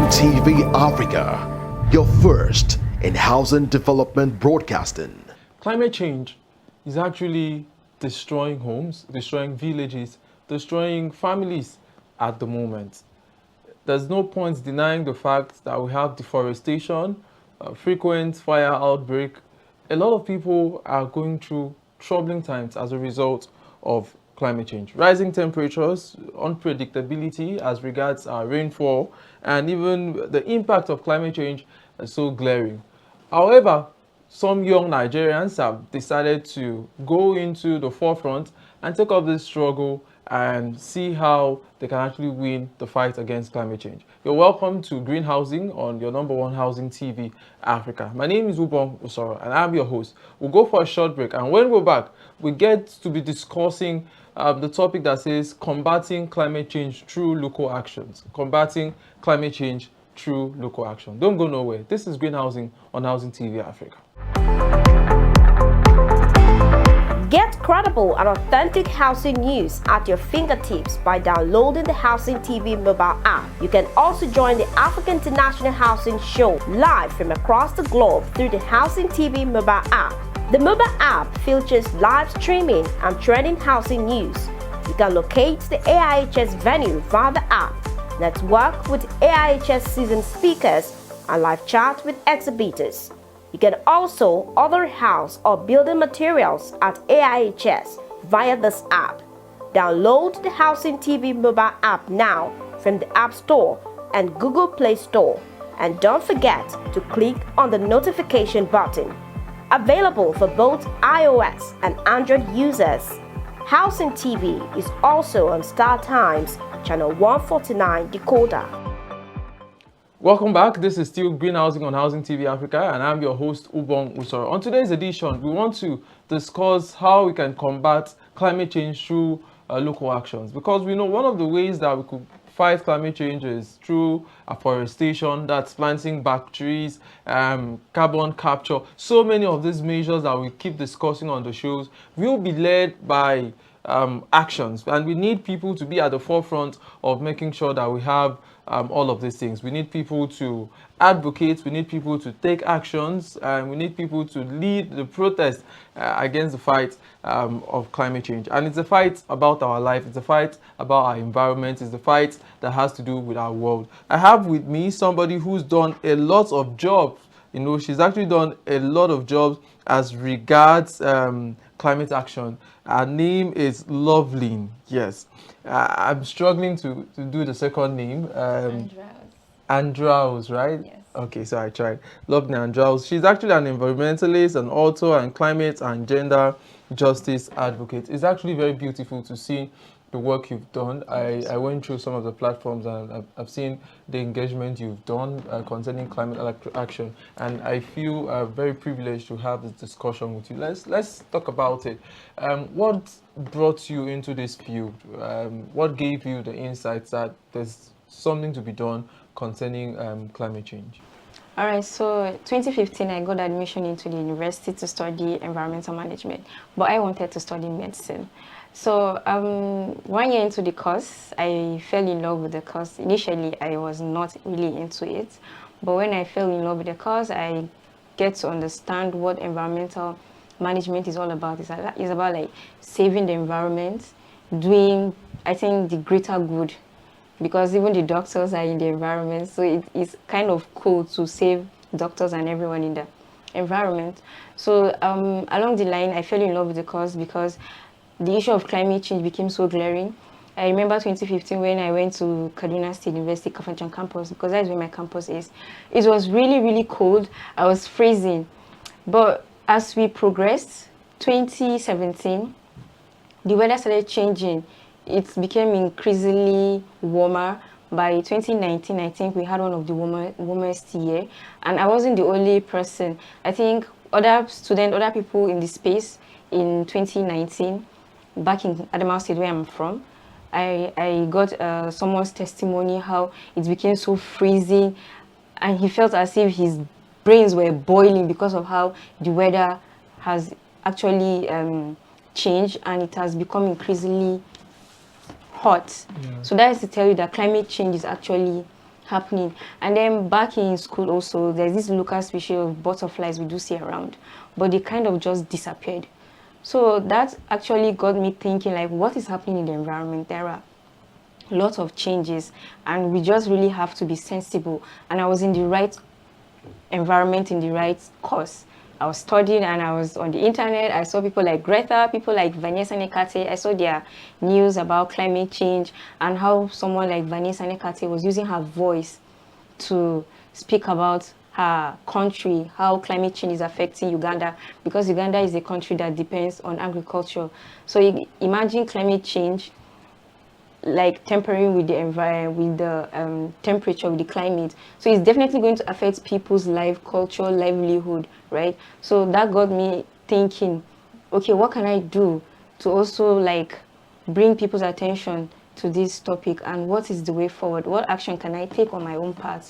TV Africa, your first in housing development broadcasting. Climate change is actually destroying homes, destroying villages, destroying families at the moment. There's no point denying the fact that we have deforestation, frequent fire outbreak. A lot of people are going through troubling times as a result of climate change. Rising temperatures, unpredictability as regards rainfall, and even the impact of climate change is so glaring. However, some young Nigerians have decided to go into the forefront and take up this struggle and see how they can actually win the fight against climate change. You're welcome to Green Housing on your #1 housing TV Africa. My name is Ubong Usoro and I'm your host. We'll go for a short break, and when we're back, we get to be discussing the topic that says combating climate change through local actions. Combating climate change through local action. Don't go nowhere. This is Green Housing on Housing TV Africa. Get credible and authentic housing news at your fingertips by downloading the Housing TV mobile app. You can also join the African International Housing Show live from across the globe through the Housing TV mobile app. The mobile app features live streaming and trending housing news. You can locate the AIHS venue via the app, network with AIHS seasoned speakers, and live chat with exhibitors. You can also order house or building materials at AIHS via this app. Download the Housing TV mobile app now from the App Store and Google Play Store. And don't forget to click on the notification button. Available for both iOS and Android users. Housing TV is also on Star Times, channel 149 decoder. Welcome back. This is still Green Housing on Housing TV Africa, and I'm your host, Ubong Usoro. On today's edition, we want to discuss how we can combat climate change through local actions, because we know one of the ways that we could fight climate change is through afforestation, that's planting back trees, carbon capture. So many of these measures that we keep discussing on the shows will be led by actions, and we need people to be at the forefront of making sure that we have all of these things. We need people to advocate, we need people to take actions, and we need people to lead the protest against the fight of climate change. And it's a fight about our life, it's a fight about our environment, it's a fight that has to do with our world. I have with me somebody who's done a lot of jobs. You know, she's actually done a lot of jobs as regards climate action. Her name is Lovelyn. Yes. I'm struggling to do the second name. Andrawus, right? Yes. Okay, so I tried. Lovelyn Andrawus. She's actually an environmentalist, an author, and climate and gender justice advocate. It's actually very beautiful to see the work you've done. I went through some of the platforms, and I've seen the engagement you've done concerning climate action, and I feel very privileged to have this discussion with you. Let's talk about it. What brought you into this field? What gave you the insights that there's something to be done concerning climate change? All right, so 2015, I got admission into the university to study environmental management, but I wanted to study medicine. So 1 year into the course, I fell in love with the course. Initially, I was not really into it, but when I fell in love with the course, I get to understand what environmental management is all about. It's about like saving the environment, doing, I think, the greater good, because even the doctors are in the environment, so it's kind of cool to save doctors and everyone in the environment. So along the line, I fell in love with the course because the issue of climate change became so glaring. I remember 2015 when I went to Kaduna State University Kafanchan campus, because that's where my campus is. It was really, really cold. I was freezing. But as we progressed, 2017, the weather started changing. It became increasingly warmer. By 2019, I think we had one of the warmest year. And I wasn't the only person. I think other people in the space in 2019, back in Adamawa State, where I'm from, I got someone's testimony how it became so freezing, and he felt as if his brains were boiling because of how the weather has actually changed, and it has become increasingly hot. Yeah. So that is to tell you that climate change is actually happening. And then back in school also, there's this local species of butterflies we do see around, but they kind of just disappeared. So that actually got me thinking, like, what is happening in the environment? There are lots of changes, and we just really have to be sensible. And I was in the right environment, in the right course. I was studying and I was on the internet. I saw people like Greta, people like Vanessa Nekate. I saw their news about climate change and how someone like Vanessa Nekate was using her voice to speak about her country, how climate change is affecting Uganda, because Uganda is a country that depends on agriculture. So imagine climate change like tempering with the environment, with the temperature, with the climate. So it's definitely going to affect people's life, culture, livelihood, right? So that got me thinking, okay, what can I do to also like bring people's attention to this topic, and what is the way forward? What action can I take on my own part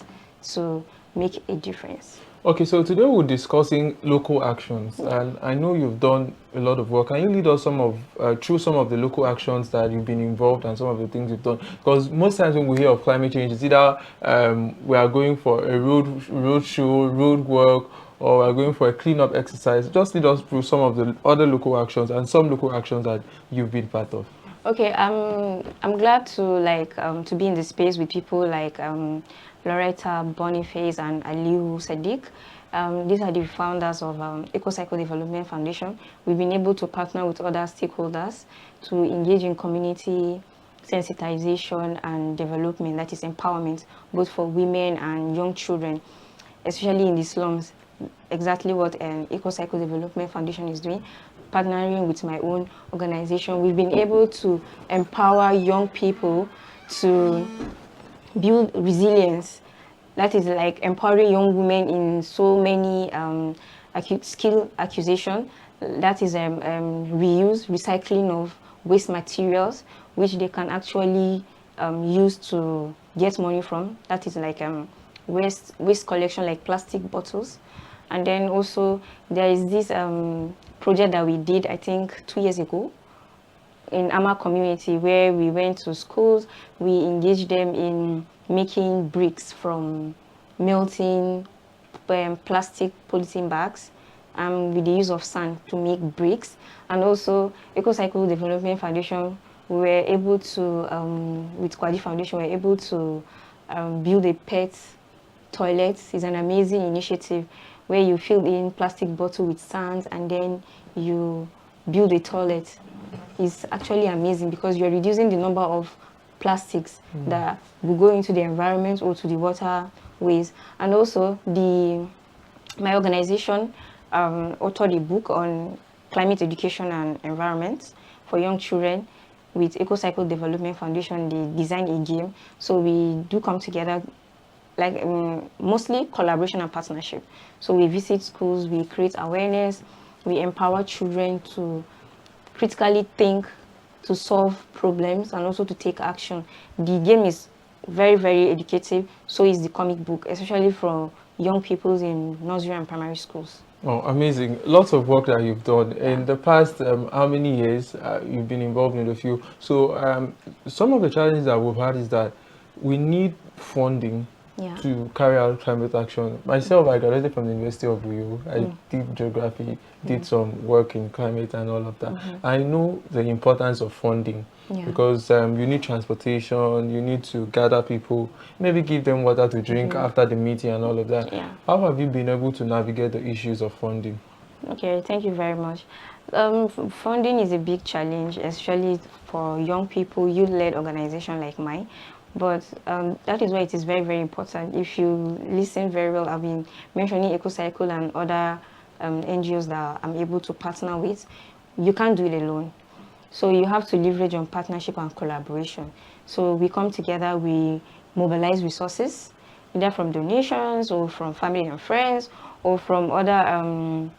to make a difference? Okay, so today we're discussing local actions, and I know you've done a lot of work. Can you lead us through some of the local actions that you've been involved and some of the things you've done? Because most times when we hear of climate change, it's either we are going for a road show, road work, or we're going for a cleanup exercise. Just lead us through some of the other local actions and some local actions that you've been part of. Okay, I'm glad to be in the space with people like Loretta Boniface and Aliu Sadiq. These are the founders of EcoCycle Development Foundation. We've been able to partner with other stakeholders to engage in community sensitization and development, that is empowerment, both for women and young children, especially in the slums. Exactly what EcoCycle Development Foundation is doing. Partnering with my own organization, we've been able to empower young people to build resilience. That is like empowering young women in so many skill acquisition. That is reuse, recycling of waste materials, which they can actually use to get money from. That is like waste collection, like plastic bottles. And then also there is this project that we did, I think 2 years ago, in Ama community, where we went to schools, we engaged them in making bricks from melting plastic polythene bags with the use of sand to make bricks. And also EcoCycle Development Foundation, we were able to, with Kwadi Foundation, we were able to build a pet toilet. It's an amazing initiative where you fill in plastic bottle with sand and then you build a toilet. Is actually amazing because you're reducing the number of plastics that will go into the environment or to the waterways. And also my organization authored a book on climate education and environment for young children. With EcoCycle Development Foundation, they design a game. So we do come together, like mostly collaboration and partnership. So we visit schools, we create awareness, we empower children to critically think, to solve problems, and also to take action. The game is very, very educative. So is the comic book, especially for young people in nursery and primary schools. Oh, amazing. Lots of work that you've done. In the past, how many years you've been involved in the field? So some of the challenges that we've had is that we need funding to carry out climate action. Myself, I graduated from the University of Uyo. I did geography, did some work in climate and all of that. I know the importance of funding because you need transportation, you need to gather people, maybe give them water to drink after the meeting and all of that. How have you been able to navigate the issues of funding? Okay, thank you very much. Funding is a big challenge, especially for young people, youth-led organization like mine. But that is why it is very, very important. If you listen very well, I've been mentioning EcoCycle and other NGOs that I'm able to partner with. You can't do it alone. So you have to leverage on partnership and collaboration. So we come together, we mobilize resources, either from donations or from family and friends or from other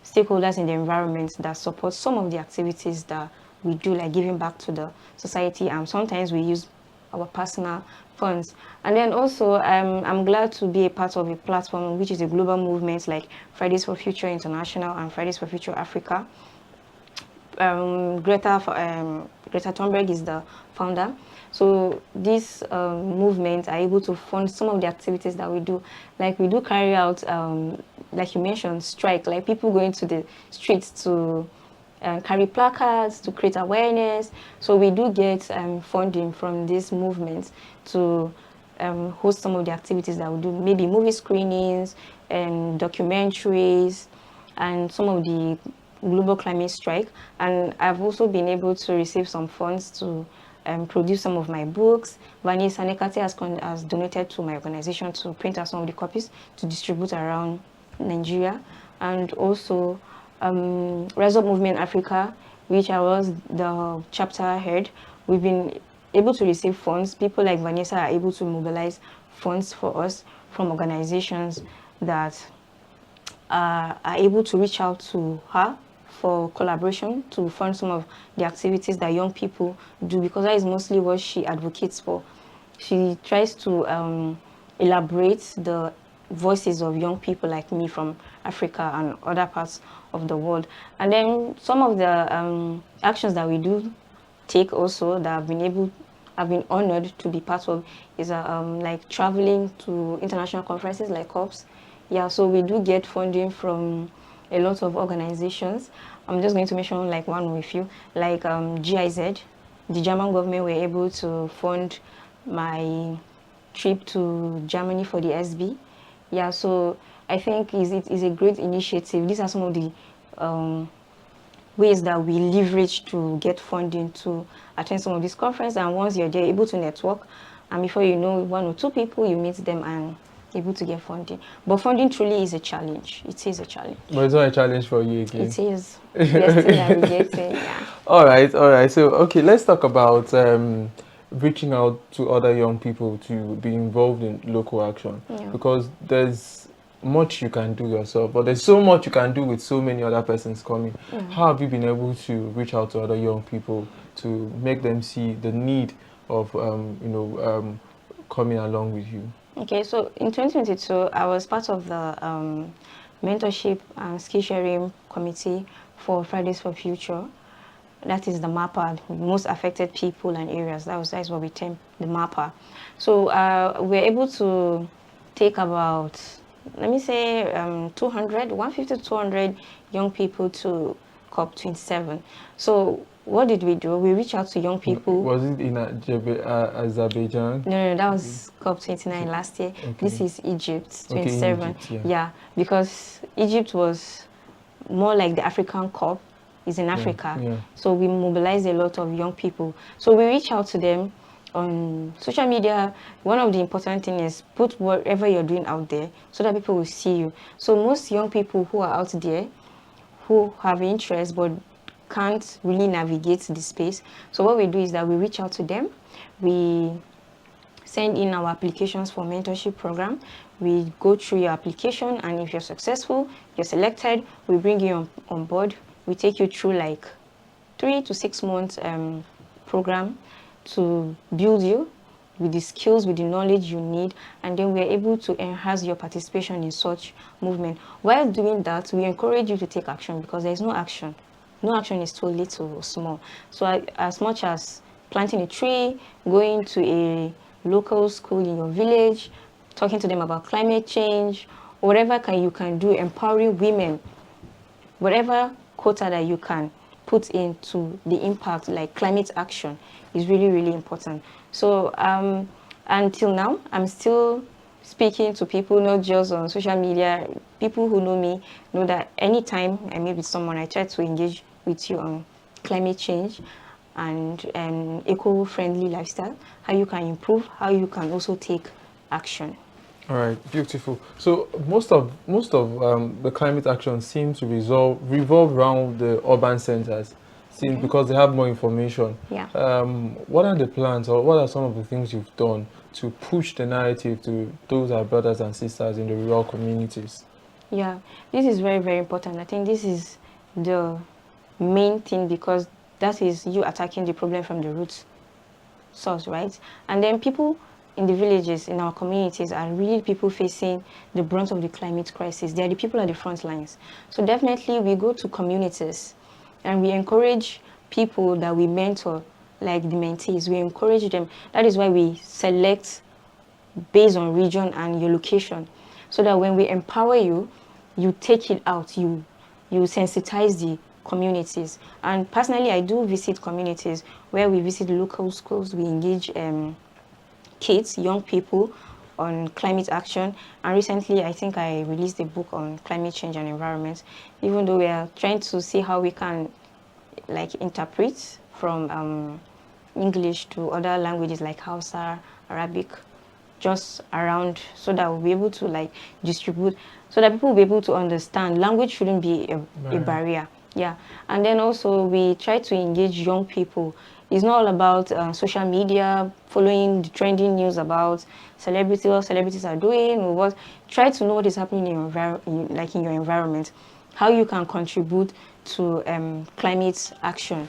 stakeholders in the environment that support some of the activities that we do, like giving back to the society. And sometimes we use our personal funds. And then also, I'm glad to be a part of a platform which is a global movement like Fridays for Future International and Fridays for Future Africa. Greta Thunberg is the founder. So these movements are able to fund some of the activities that we do. Like we do carry out, like you mentioned, strike, like people going to the streets to carry placards, to create awareness. So we do get funding from these movements to host some of the activities that we do, maybe movie screenings and documentaries and some of the global climate strike. And I've also been able to receive some funds to produce some of my books. Vanessa Nekate has donated to my organization to print out some of the copies to distribute around Nigeria. And also Rise Up Movement Africa, which I was the chapter head, we've been able to receive funds. People like Vanessa are able to mobilize funds for us from organizations that are able to reach out to her for collaboration to fund some of the activities that young people do, because that is mostly what she advocates for. She tries to elaborate the voices of young people like me from Africa and other parts of the world. And then some of the actions that we do take also that I've been honored to be part of is like traveling to international conferences like COPs. Yeah, so we do get funding from a lot of organizations. I'm just going to mention like one with you, like GIZ, the German government were able to fund my trip to Germany for the SB. Yeah, so I think it is a great initiative. These are some of the ways that we leverage to get funding to attend some of these conferences. And once you're there, able to network, and before you know, one or two people, you meet them and able to get funding. But funding truly is a challenge. It is a challenge. But it's not a challenge for you again. It is. We are still navigating, yeah. All right. So, okay, let's talk about reaching out to other young people to be involved in local action. Yeah. Because there's much you can do yourself, but there's so much you can do with so many other persons coming. Yeah. How have you been able to reach out to other young people to make them see the need of, coming along with you? Okay, so in 2022, I was part of the mentorship and skill sharing committee for Fridays for Future. That is the MAPA, most affected people and areas. That is what we term the MAPA. So we're able to take about, let me say, 150 to 200 young people to COP27. So what did we do? We reached out to young people. Was it in Azerbaijan? No, that was COP29 last year. Okay. This is Egypt, 27. Okay, Egypt, yeah, because Egypt was more like the African COP. Is in Africa. Yeah. So we mobilize a lot of young people. So we reach out to them on social media. One of the important things is put whatever you're doing out there so that people will see you. So most young people who are out there who have interest but can't really navigate the space. So what we do is that we reach out to them. We send in our applications for mentorship program. We go through your application, and if you're successful, you're selected, we bring you on board. We take you through like 3 to 6 months program to build you with the skills, with the knowledge you need, and then we are able to enhance your participation in such movement. While doing that, we encourage you to take action, because there is no action. No action is too little or small. So as much as planting a tree, going to a local school in your village, talking to them about climate change, whatever you can do, empowering women, whatever quota that you can put into the impact, like climate action, is really, really important. So until now, I'm still speaking to people, not just on social media. People who know me know that anytime I meet with someone, I try to engage with you on climate change and eco-friendly lifestyle, how you can improve, how you can also take action. All right, beautiful. So most of the climate action seems to revolve around the urban centers, because they have more information. Yeah. What are the plans, or what are some of the things you've done to push the narrative to those our brothers and sisters in the rural communities? Yeah, this is very, very important. I think this is the main thing, because that is you attacking the problem from the root source, right? And then people in the villages, in our communities, are really people facing the brunt of the climate crisis. They are the people at the front lines. So definitely we go to communities and we encourage people that we mentor like the mentees. We encourage them. That is why we select based on region and your location, so that when we empower you, you take it out, you sensitize the communities. And personally, I do visit communities where we visit local schools, we engage kids, young people on climate action. And recently, I think I released a book on climate change and environment, even though we are trying to see how we can like interpret from English to other languages like Hausa, Arabic, just around, so that we'll be able to like distribute, so that people will be able to understand. Language shouldn't be a barrier. Yeah. And then also we try to engage young people. It's not all about social media, following the trending news about celebrities, what celebrities are doing, or what. Try to know what is happening in your in your environment, how you can contribute to climate action,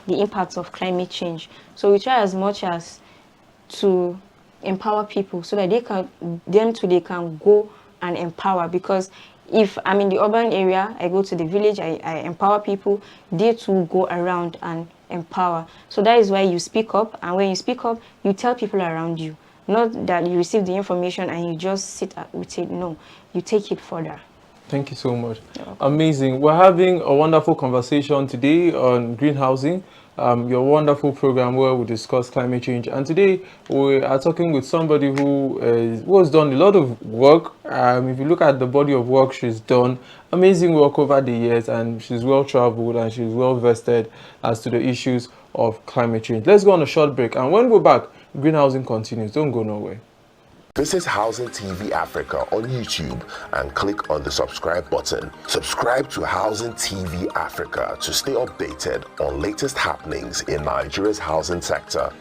the impacts of climate change. So we try as much as to empower people, so that they can go and empower. Because if I'm in the urban area, I go to the village, I empower people, they too go around and empower. So that is why you speak up, and when you speak up, you tell people around you, not that you receive the information and you just sit with it. No, you take it further. Thank you so much. Amazing. We're having a wonderful conversation today on greenhousing, your wonderful program where we discuss climate change. And today we are talking with somebody who has done a lot of work. If you look at the body of work she's done, amazing work over the years, and she's well traveled and she's well vested as to the issues of climate change. Let's go on a short break, and when we're back, greenhousing continues. Don't go nowhere. Visit Housing TV Africa on YouTube and click on the subscribe button. Subscribe to Housing TV Africa to stay updated on latest happenings in Nigeria's housing sector.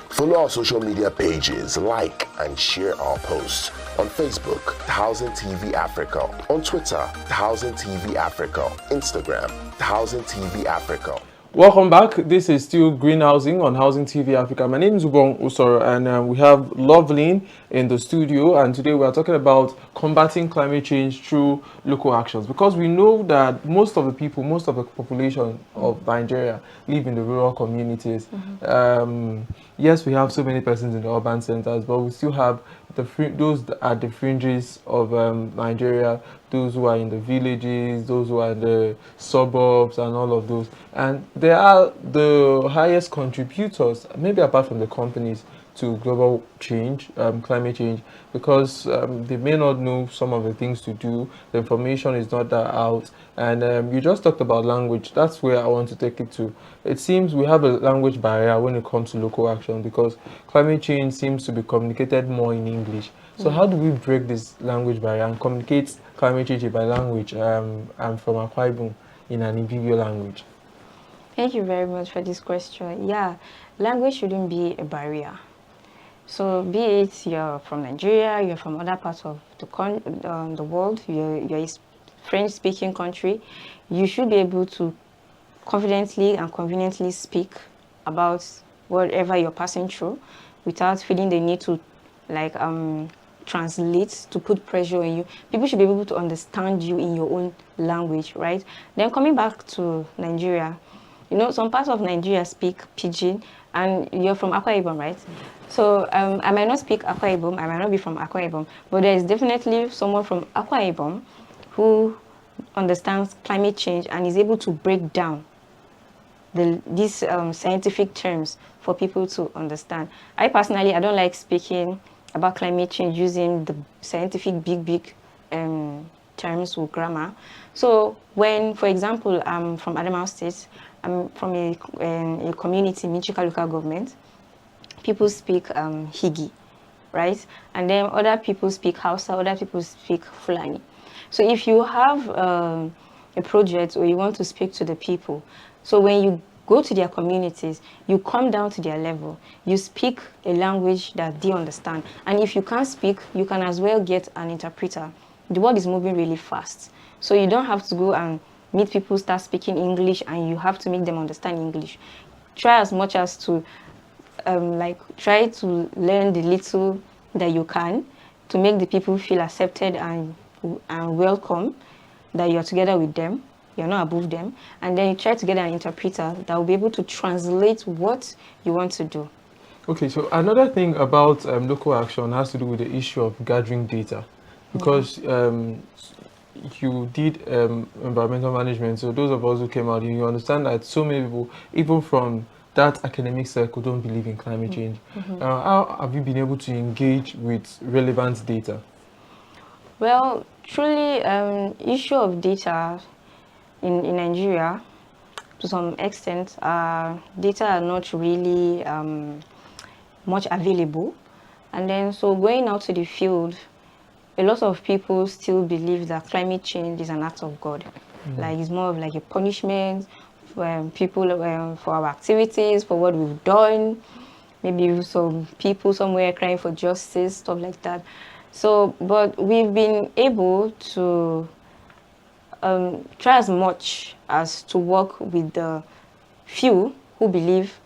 Follow our social media pages, like and share our posts. On Facebook, Housing TV Africa. On Twitter, Housing TV Africa. Instagram, Housing TV Africa. Welcome back. This is still Greenhousing on Housing TV Africa. My name is Ubong Usoro, and we have Lovelyn in the studio. And today we are talking about combating climate change through local actions, because we know that most of the people, most of the population of Nigeria live in the rural communities. Yes, we have so many persons in the urban centers, but we still have those at the fringes of Nigeria, those who are in the villages, those who are in the suburbs, and all of those. And they are the highest contributors, maybe apart from the companies, to global change, climate change, because they may not know some of the things to do. The information is not that out. And you just talked about language. That's where I want to take it to. It seems we have a language barrier when it comes to local action, because climate change seems to be communicated more in English. So how do we break this language barrier and communicate climate change by language? I'm from Akwa Ibom, in an Ibibio language. Thank you very much for this question. Yeah, language shouldn't be a barrier. So be it you're from Nigeria, you're from other parts of the world, you're a French-speaking country, you should be able to confidently and conveniently speak about whatever you're passing through without feeling the need to translate, to put pressure on you. People should be able to understand you in your own language, right? Then coming back to Nigeria, you know, some parts of Nigeria speak Pidgin, and you're from Akwa Ibom, right? So I might not speak Akwa Ibom, I might not be from Akwa Ibom, but there is definitely someone from Akwa Ibom who understands climate change and is able to break down these scientific terms for people to understand. I personally, I don't like speaking about climate change using the scientific big terms or grammar. So when, for example, I'm from Adamawa State, I'm from a community, Michika local government, people speak Higi, right? And then other people speak Hausa, other people speak Fulani. So if you have a project or you want to speak to the people, so when you go to their communities, you come down to their level, you speak a language that they understand. And if you can't speak, you can as well get an interpreter. The world is moving really fast. So you don't have to go and meet people, start speaking English, and you have to make them understand English. Try as much as to try to learn the little that you can to make the people feel accepted and welcome, that you're together with them. you're not above them, and then you try to get an interpreter that will be able to translate what you want to do. Okay, so another thing about local action has to do with the issue of gathering data, because you did environmental management, so those of us who came out, you understand that so many people, even from that academic circle, don't believe in climate change. How have you been able to engage with relevant data? Well, truly, issue of data in Nigeria, to some extent, data are not really much available. And then, so going out to the field, a lot of people still believe that climate change is an act of God. Like, it's more of like a punishment for people, for our activities, for what we've done. Maybe some people somewhere crying for justice, stuff like that. So, but we've been able to try as much as to work with the few who believe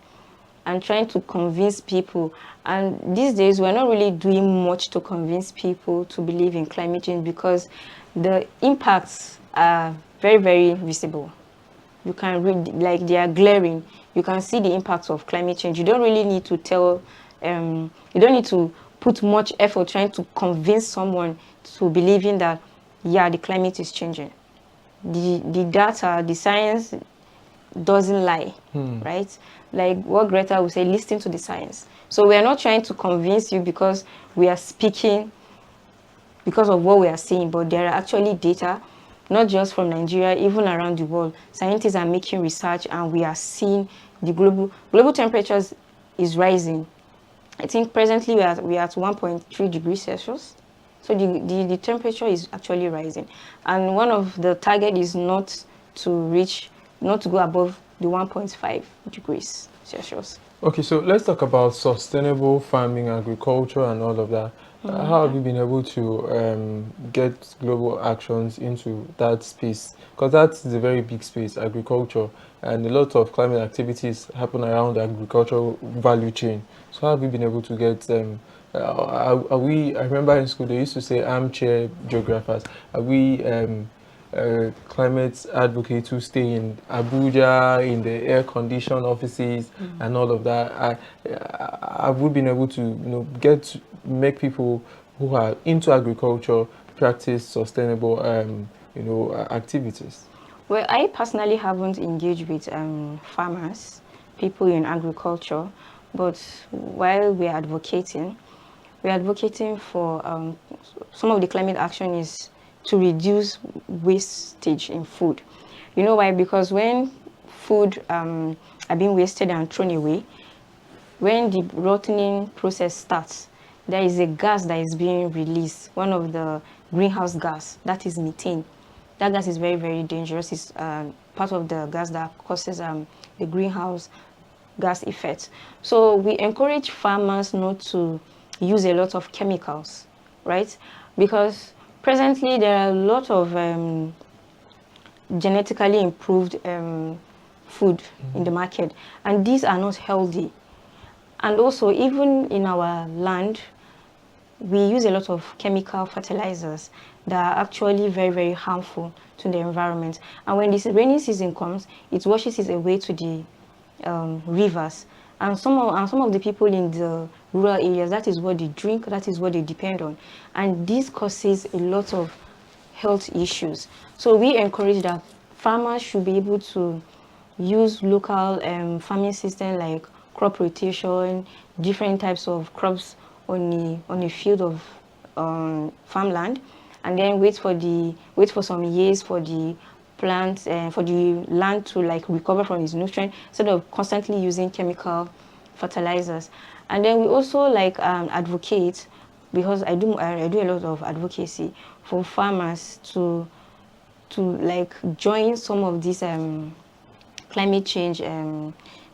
and trying to convince people. And these days, we're not really doing much to convince people to believe in climate change because the impacts are very, very visible. You can read, like, they are glaring. You can see the impacts of climate change. You don't really need to tell, you don't need to put much effort trying to convince someone to believing that, yeah, the climate is changing. The data, the science doesn't lie, right? Like what Greta would say, listen to the science. So we are not trying to convince you because we are speaking because of what we are seeing, but there are actually data, not just from Nigeria, even around the world. Scientists are making research and we are seeing the global temperatures is rising. I think presently we are at 1.3 degrees Celsius. So the temperature is actually rising. And one of the target is not to go above the 1.5 degrees Celsius. Okay, so let's talk about sustainable farming, agriculture, and all of that. How have you been able to get global actions into that space? Because that's a very big space, agriculture, and a lot of climate activities happen around the agricultural value chain. So how have you been able to get I remember in school they used to say armchair geographers. Are we climate advocates who stay in Abuja, in the air-conditioned offices, and all of that? Have we been able to make people who are into agriculture practice sustainable, activities? Well, I personally haven't engaged with farmers, people in agriculture, but while we're advocating for some of the climate action is to reduce wastage in food. You know why? Because when food are being wasted and thrown away, when the rotting process starts, there is a gas that is being released, one of the greenhouse gas, that is methane. That gas is very, very dangerous. It's part of the gas that causes the greenhouse gas effect. So we encourage farmers not to use a lot of chemicals, right? Because presently there are a lot of genetically improved food in the market, and these are not healthy. And also, even in our land, we use a lot of chemical fertilizers that are actually very, very harmful to the environment. And when this rainy season comes, it washes it away to the rivers. And some of the people in the rural areas, that is what they drink, that is what they depend on. And this causes a lot of health issues. So we encourage that farmers should be able to use local farming systems like crop rotation, different types of crops on a field of farmland, and then wait for some years for the plants and for the land to like recover from its nutrients instead of constantly using chemical fertilizers. And then we also like advocate, because I do a lot of advocacy for farmers to like join some of these climate change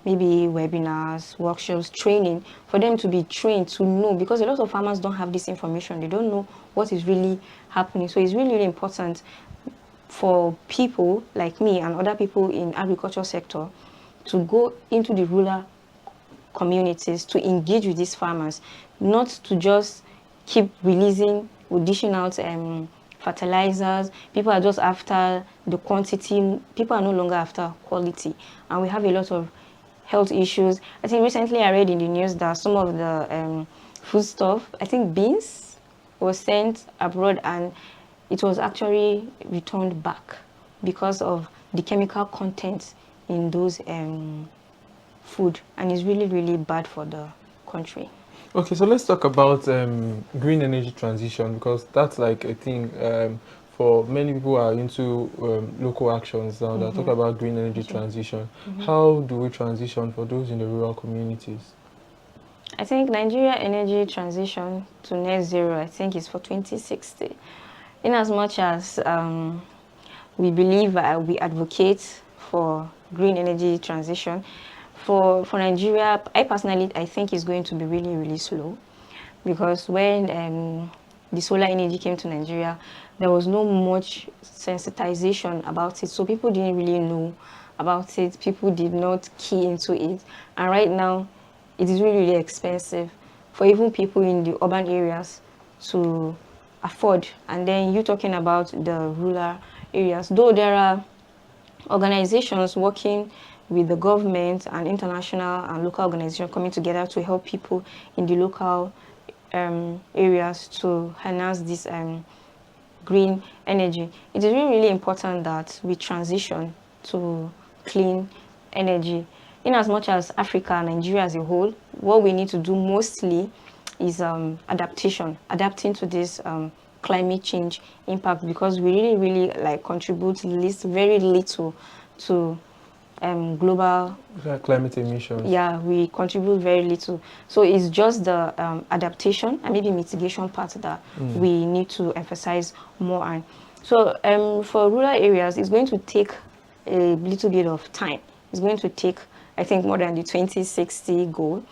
maybe webinars, workshops, training, for them to be trained to know, because a lot of farmers don't have this information. They don't know what is really happening. So it's really, really important for people like me and other people in agriculture sector to go into the rural communities to engage with these farmers, not to just keep releasing, dishing out fertilizers. People are just after the quantity. People are no longer after quality. And we have a lot of health issues. I think recently I read in the news that some of the food stuff, I think beans, was sent abroad and it was actually returned back because of the chemical content in those food, and it's really, really bad for the country. Okay, so let's talk about green energy transition, because that's like a thing for many people who are into local actions now. That talk about green energy transition. How do we transition for those in the rural communities? I think Nigeria energy transition to net zero, I think, is for 2060. In as much as we believe, we advocate for green energy transition, for Nigeria, I personally, I think it's going to be really, really slow, because when the solar energy came to Nigeria, there was no much sensitization about it, so people didn't really know about it. People did not key into it, and right now, it is really, really expensive for even people in the urban areas to afford. And then you talking about the rural areas, though there are organizations working with the government and international and local organizations coming together to help people in the local areas to harness this green energy. It is really, really important that we transition to clean energy. In as much as Africa, Nigeria as a whole, what we need to do mostly is adapting to this climate change impact, because we really, really like contribute very little to global climate emissions. Yeah, we contribute very little. So it's just the adaptation and maybe mitigation part that we need to emphasize more on. So for rural areas, it's going to take a little bit of time. It's going to take, I think, more than the 2060 goal.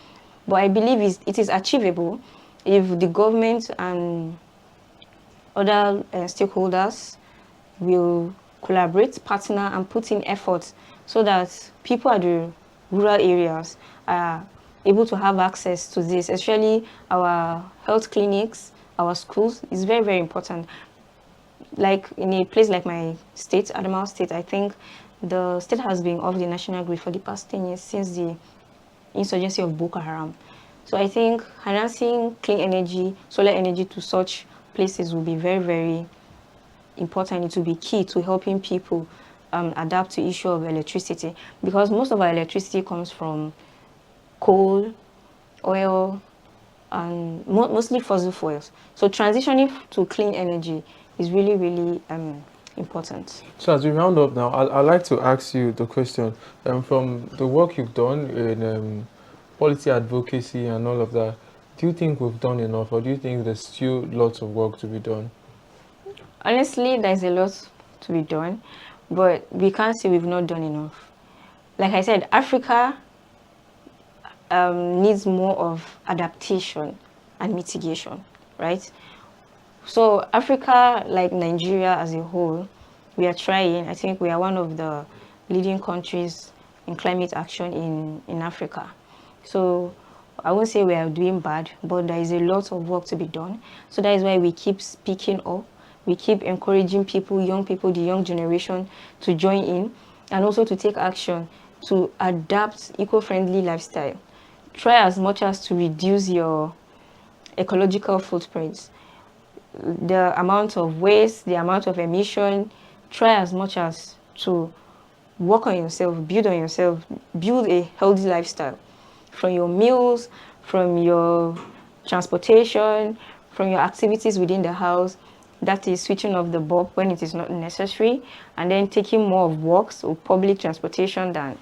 But I believe it is achievable if the government and other stakeholders will collaborate, partner, and put in effort so that people at the rural areas are able to have access to this, especially our health clinics, our schools. Is very, very important. Like in a place like my state, Adamawa State, I think the state has been off the national grid for the past 10 years since the insurgency of Boko Haram. So I think harnessing clean energy, solar energy to such places will be very, very important. It will be key to helping people adapt to the issue of electricity, because most of our electricity comes from coal, oil, and mostly fossil fuels. So transitioning to clean energy is really, really important. So as we round up now, I'd like to ask you the question, from the work you've done in policy advocacy and all of that, do you think we've done enough, or do you think there's still lots of work to be done? Honestly, there's a lot to be done, but we can't say we've not done enough. Like I said, Africa needs more of adaptation and mitigation, right? So Africa, like Nigeria as a whole, we are trying. I think we are one of the leading countries in climate action in Africa. So I won't say we are doing bad, but there is a lot of work to be done. So that is why we keep speaking up. We keep encouraging people, young people, the young generation, to join in and also to take action to adapt eco-friendly lifestyle. Try as much as to reduce your ecological footprints. The amount of waste, the amount of emission, try as much as to work on yourself, build a healthy lifestyle. From your meals, from your transportation, from your activities within the house, that is switching off the bulb when it is not necessary, and then taking more of walks or public transportation than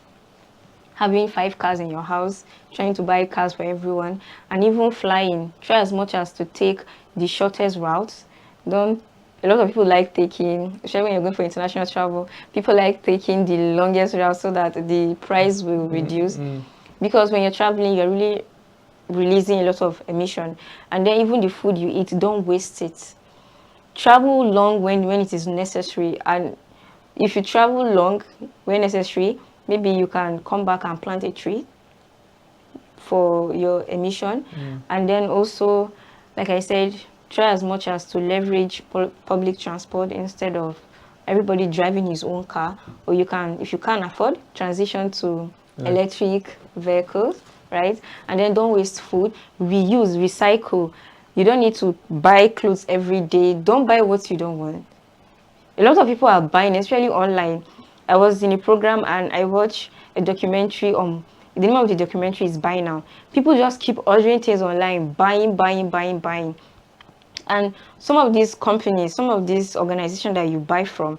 having 5 cars in your house, trying to buy cars for everyone, and even flying. Try as much as to take the shortest routes. A lot of people like taking, especially when you're going for international travel, people like taking the longest route so that the price will reduce. Because when you're traveling, you're really releasing a lot of emission. And then even the food you eat, don't waste it. Travel long when it is necessary. And if you travel long when necessary, maybe you can come back and plant a tree for your emission. And then also, like I said, try as much as to leverage public transport instead of everybody driving his own car, or you can, if you can't afford, transition to electric vehicles, right? And then don't waste food, reuse, recycle. You don't need to buy clothes every day. Don't buy what you don't want. A lot of people are buying, especially online. I was in a program and I watched a documentary on, the name of the documentary is Buy Now. People just keep ordering things online, buying. And some of these companies, some of these organizations that you buy from,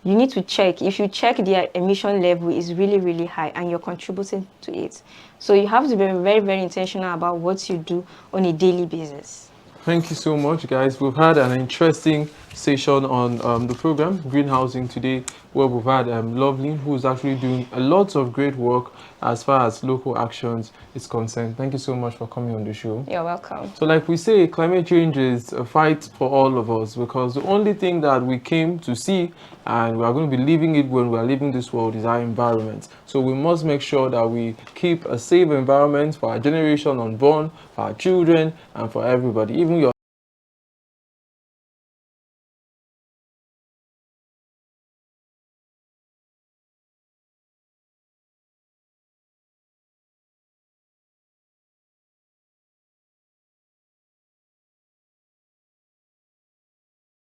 you need to check. If you check their emission level is really, really high and you're contributing to it. So you have to be very, very intentional about what you do on a daily basis. Thank you so much, guys. We've had an interesting session on the program, Greenhousing, today, where we've had Lovelyn, who's actually doing a lot of great work as far as local actions is concerned. Thank you so much for coming on the show. You're welcome. So like we say, climate change is a fight for all of us, because the only thing that we came to see and we are going to be leaving it when we are leaving this world is our environment. So we must make sure that we keep a safe environment for our generation unborn, for our children, and for everybody, even